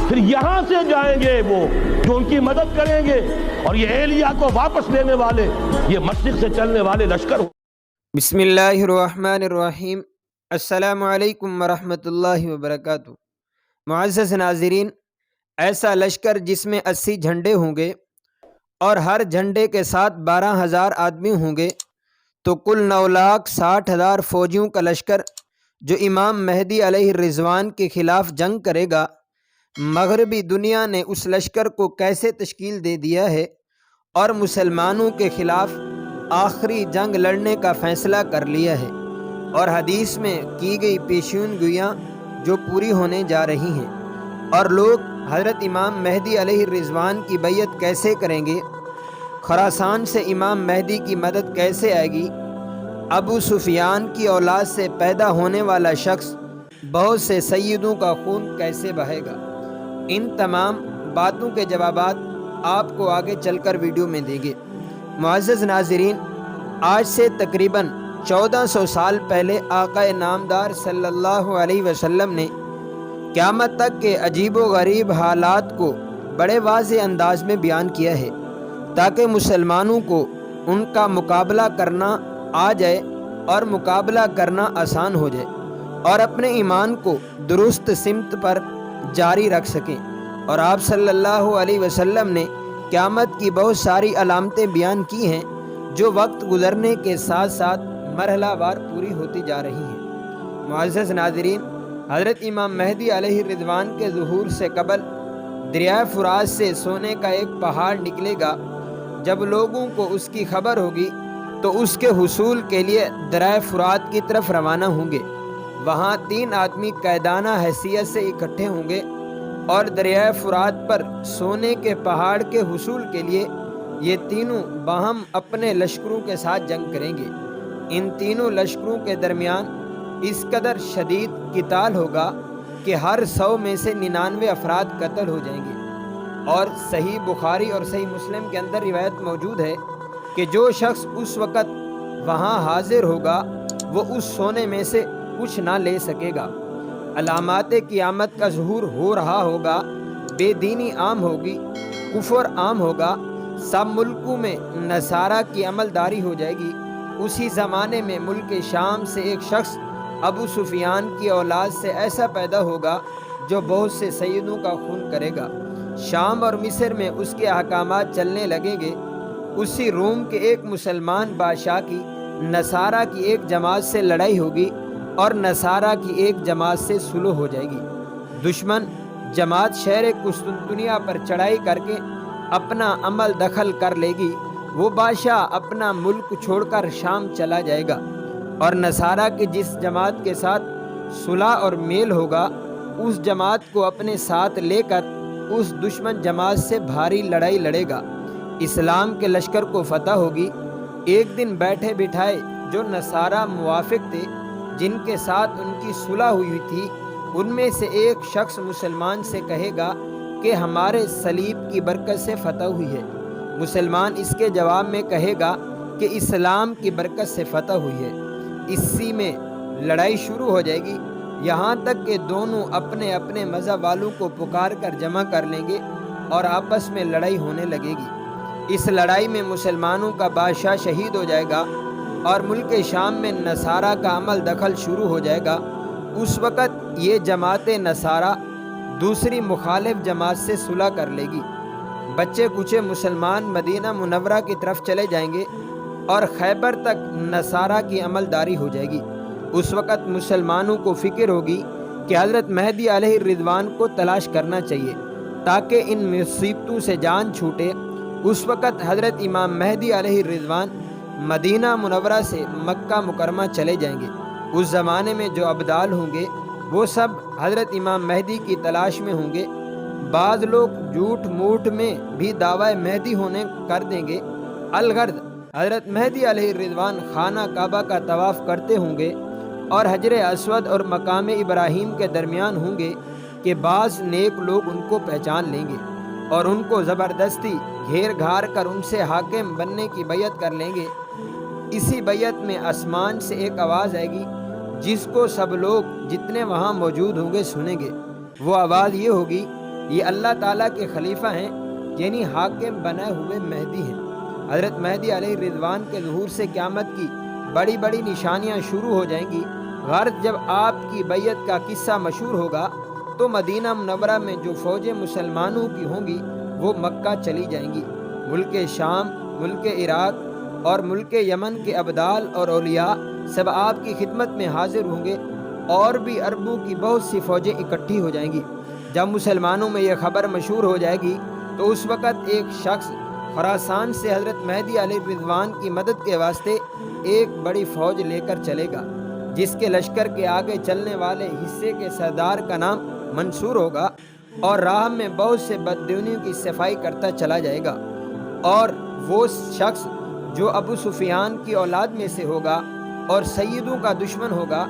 پھر یہاں سے جائیں گے وہ جو ان کی مدد کریں گے، اور یہ ایلیا کو واپس لینے والے، یہ مشرق سے چلنے والے لشکر۔ بسم اللہ الرحمن الرحیم۔ السلام علیکم ورحمۃ اللہ وبرکاتہ۔ معزز ناظرین، ایسا لشکر جس میں 80 جھنڈے ہوں گے اور ہر جھنڈے کے ساتھ 12,000 آدمی ہوں گے، تو کل 9,60,000 فوجیوں کا لشکر جو امام مہدی علیہ الرضوان کے خلاف جنگ کرے گا۔ مغربی دنیا نے اس لشکر کو کیسے تشکیل دے دیا ہے اور مسلمانوں کے خلاف آخری جنگ لڑنے کا فیصلہ کر لیا ہے، اور حدیث میں کی گئی پیشین گوئیاں جو پوری ہونے جا رہی ہیں، اور لوگ حضرت امام مہدی علیہ الرضوان کی بیعت کیسے کریں گے، خراسان سے امام مہدی کی مدد کیسے آئے گی، ابو سفیان کی اولاد سے پیدا ہونے والا شخص بہت سے سیدوں کا خون کیسے بہے گا، ان تمام باتوں کے جوابات آپ کو آگے چل کر ویڈیو میں دیں گے۔ معزز ناظرین، آج سے تقریباً 1400 سال پہلے آقا نامدار صلی اللہ علیہ وسلم نے قیامت تک کے عجیب و غریب حالات کو بڑے واضح انداز میں بیان کیا ہے، تاکہ مسلمانوں کو ان کا مقابلہ کرنا آ جائے اور مقابلہ کرنا آسان ہو جائے، اور اپنے ایمان کو درست سمت پر جاری رکھ سکیں۔ اور آپ صلی اللہ علیہ وسلم نے قیامت کی بہت ساری علامتیں بیان کی ہیں جو وقت گزرنے کے ساتھ ساتھ مرحلہ وار پوری ہوتی جا رہی ہیں۔ معزز ناظرین، حضرت امام مہدی علیہ الرضوان کے ظہور سے قبل دریائے فرات سے سونے کا ایک پہاڑ نکلے گا۔ جب لوگوں کو اس کی خبر ہوگی تو اس کے حصول کے لیے دریائے فرات کی طرف روانہ ہوں گے۔ وہاں 3 آدمی قائدانہ حیثیت سے اکٹھے ہوں گے اور دریائے فرات پر سونے کے پہاڑ کے حصول کے لیے یہ تینوں باہم اپنے لشکروں کے ساتھ جنگ کریں گے۔ ان تینوں لشکروں کے درمیان اس قدر شدید قتال ہوگا کہ ہر 100 میں سے 99 افراد قتل ہو جائیں گے۔ اور صحیح بخاری اور صحیح مسلم کے اندر روایت موجود ہے کہ جو شخص اس وقت وہاں حاضر ہوگا وہ اس سونے میں سے کچھ نہ لے سکے گا۔ علامات قیامت کا ظہور ہو رہا ہوگا، بے دینی عام ہوگی، کفر عام ہوگا، سب ملکوں میں نصارہ کی عملداری ہو جائے گی۔ اسی زمانے میں ملک شام سے ایک شخص ابو سفیان کی اولاد سے ایسا پیدا ہوگا جو بہت سے سیدوں کا خون کرے گا۔ شام اور مصر میں اس کے احکامات چلنے لگیں گے۔ اسی روم کے ایک مسلمان بادشاہ کی نصارہ کی ایک جماعت سے لڑائی ہوگی اور نصارہ کی ایک جماعت سے صلح ہو جائے گی۔ دشمن جماعت شہر قسطنطنیہ پر چڑھائی کر کے اپنا عمل دخل کر لے گی۔ وہ بادشاہ اپنا ملک چھوڑ کر شام چلا جائے گا، اور نصارہ کی جس جماعت کے ساتھ صلح اور میل ہوگا اس جماعت کو اپنے ساتھ لے کر اس دشمن جماعت سے بھاری لڑائی لڑے گا۔ اسلام کے لشکر کو فتح ہوگی۔ ایک دن بیٹھے بٹھائے جو نصارہ موافق تھے جن کے ساتھ ان کی صلح ہوئی تھی، ان میں سے ایک شخص مسلمان سے کہے گا کہ ہمارے صلیب کی برکت سے فتح ہوئی ہے۔ مسلمان اس کے جواب میں کہے گا کہ اسلام کی برکت سے فتح ہوئی ہے۔ اسی میں لڑائی شروع ہو جائے گی، یہاں تک کہ دونوں اپنے اپنے مذہب والوں کو پکار کر جمع کر لیں گے اور آپس میں لڑائی ہونے لگے گی۔ اس لڑائی میں مسلمانوں کا بادشاہ شہید ہو جائے گا اور ملک شام میں نصارہ کا عمل دخل شروع ہو جائے گا۔ اس وقت یہ جماعت نصارہ دوسری مخالف جماعت سے صلح کر لے گی۔ بچے کچے مسلمان مدینہ منورہ کی طرف چلے جائیں گے اور خیبر تک نصارہ کی عملداری ہو جائے گی۔ اس وقت مسلمانوں کو فکر ہوگی کہ حضرت مہدی علیہ الرضوان کو تلاش کرنا چاہیے تاکہ ان مصیبتوں سے جان چھوٹے۔ اس وقت حضرت امام مہدی علیہ الرضوان مدینہ منورہ سے مکہ مکرمہ چلے جائیں گے۔ اس زمانے میں جو ابدال ہوں گے وہ سب حضرت امام مہدی کی تلاش میں ہوں گے۔ بعض لوگ جھوٹ موٹ میں بھی دعوی مہدی ہونے کر دیں گے۔ الغرض حضرت مہدی علیہ الرضوان خانہ کعبہ کا طواف کرتے ہوں گے اور حجر اسود اور مقام ابراہیم کے درمیان ہوں گے کہ بعض نیک لوگ ان کو پہچان لیں گے اور ان کو زبردستی گھیر گھار کر ان سے حاکم بننے کی بیعت کر لیں گے۔ اسی بیعت میں آسمان سے ایک آواز آئے گی جس کو سب لوگ جتنے وہاں موجود ہوں گے سنیں گے۔ وہ آواز یہ ہوگی یہ اللہ تعالیٰ کے خلیفہ ہیں، یعنی حاکم بنائے ہوئے مہدی ہیں۔ حضرت مہدی علیہ الرضوان کے ظہور سے قیامت کی بڑی بڑی نشانیاں شروع ہو جائیں گی۔ غرض جب آپ کی بیعت کا قصہ مشہور ہوگا تو مدینہ منورہ میں جو فوجیں مسلمانوں کی ہوں گی وہ مکہ چلی جائیں گی۔ ملک شام، ملک عراق اور ملک یمن کے ابدال اور اولیاء سب آپ کی خدمت میں حاضر ہوں گے، اور بھی عربوں کی بہت سی فوجیں اکٹھی ہو جائیں گی۔ جب مسلمانوں میں یہ خبر مشہور ہو جائے گی تو اس وقت ایک شخص خراسان سے حضرت مہدی علیہ الرضوان کی مدد کے واسطے ایک بڑی فوج لے کر چلے گا، جس کے لشکر کے آگے چلنے والے حصے کے سردار کا نام منصور ہوگا، اور راہ میں بہت سے بددونیوں کی صفائی کرتا چلا جائے گا۔ اور وہ شخص جو ابو سفیان کی اولاد میں سے ہوگا اور سیدوں کا دشمن ہوگا،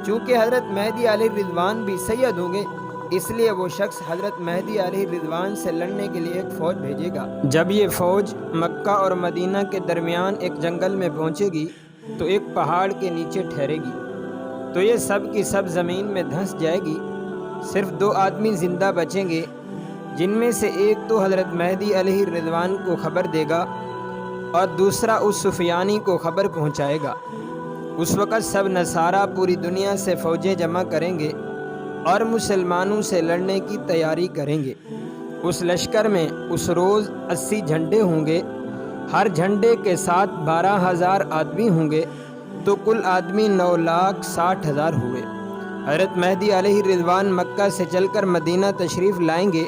چونکہ حضرت مہدی علیہ الرضوان بھی سید ہوں گے، اس لیے وہ شخص حضرت مہدی علیہ الرضوان سے لڑنے کے لیے ایک فوج بھیجے گا۔ جب یہ فوج مکہ اور مدینہ کے درمیان ایک جنگل میں پہنچے گی تو ایک پہاڑ کے نیچے ٹھہرے گی، تو یہ سب کی سب زمین میں دھنس جائے گی۔ صرف 2 آدمی زندہ بچیں گے، جن میں سے ایک تو حضرت مہدی علیہ الرضوان کو خبر دے گا اور دوسرا اس سفیانی کو خبر پہنچائے گا۔ اس وقت سب نصارہ پوری دنیا سے فوجیں جمع کریں گے اور مسلمانوں سے لڑنے کی تیاری کریں گے۔ اس لشکر میں اس روز 80 جھنڈے ہوں گے، ہر جھنڈے کے ساتھ 12,000 آدمی ہوں گے، تو کل آدمی 9,60,000 ہوئے۔ حضرت مہدی علیہ الرضوان مکہ سے چل کر مدینہ تشریف لائیں گے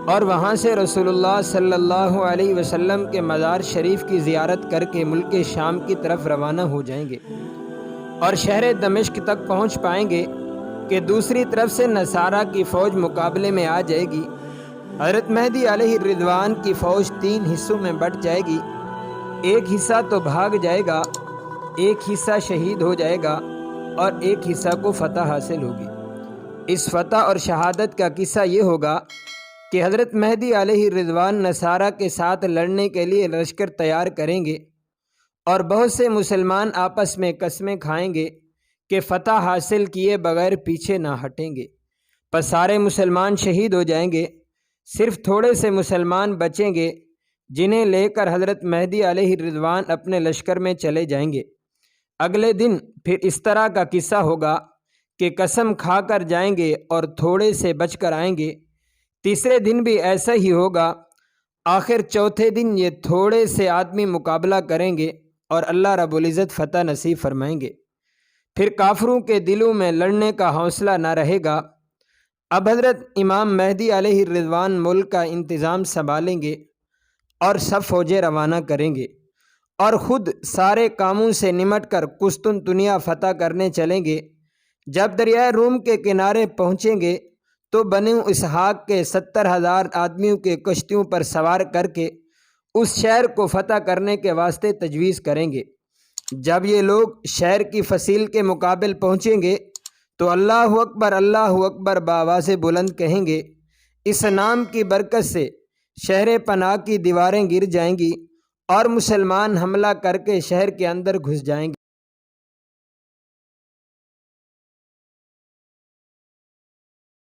اور وہاں سے رسول اللہ صلی اللہ علیہ وسلم کے مزار شریف کی زیارت کر کے ملک شام کی طرف روانہ ہو جائیں گے، اور شہر دمشق تک پہنچ پائیں گے کہ دوسری طرف سے نصارہ کی فوج مقابلے میں آ جائے گی۔ حضرت مہدی علیہ الرضوان کی فوج 3 حصوں میں بٹ جائے گی، ایک حصہ تو بھاگ جائے گا، ایک حصہ شہید ہو جائے گا، اور ایک حصہ کو فتح حاصل ہوگی۔ اس فتح اور شہادت کا قصہ یہ ہوگا کہ حضرت مہدی علیہ الرضوان نصارہ کے ساتھ لڑنے کے لیے لشکر تیار کریں گے، اور بہت سے مسلمان آپس میں قسمیں کھائیں گے کہ فتح حاصل کیے بغیر پیچھے نہ ہٹیں گے۔ پس سارے مسلمان شہید ہو جائیں گے، صرف تھوڑے سے مسلمان بچیں گے، جنہیں لے کر حضرت مہدی علیہ الرضوان اپنے لشکر میں چلے جائیں گے۔ اگلے دن پھر اس طرح کا قصہ ہوگا کہ قسم کھا کر جائیں گے اور تھوڑے سے بچ کر آئیں گے۔ تیسرے دن بھی ایسا ہی ہوگا۔ آخر چوتھے دن یہ تھوڑے سے آدمی مقابلہ کریں گے اور اللہ رب العزت فتح نصیب فرمائیں گے۔ پھر کافروں کے دلوں میں لڑنے کا حوصلہ نہ رہے گا۔ اب حضرت امام مہدی علیہ الرضوان ملک کا انتظام سنبھالیں گے اور سب فوجیں روانہ کریں گے، اور خود سارے کاموں سے نمٹ کر قسطنطنیہ فتح کرنے چلیں گے۔ جب دریائے روم کے کنارے پہنچیں گے تو بنو اسحاق کے 70,000 آدمیوں کے کشتیوں پر سوار کر کے اس شہر کو فتح کرنے کے واسطے تجویز کریں گے۔ جب یہ لوگ شہر کی فصیل کے مقابل پہنچیں گے تو اللہ اکبر بآواز بلند کہیں گے۔ اس نام کی برکت سے شہر پناہ کی دیواریں گر جائیں گی اور مسلمان حملہ کر کے شہر کے اندر گھس جائیں گے۔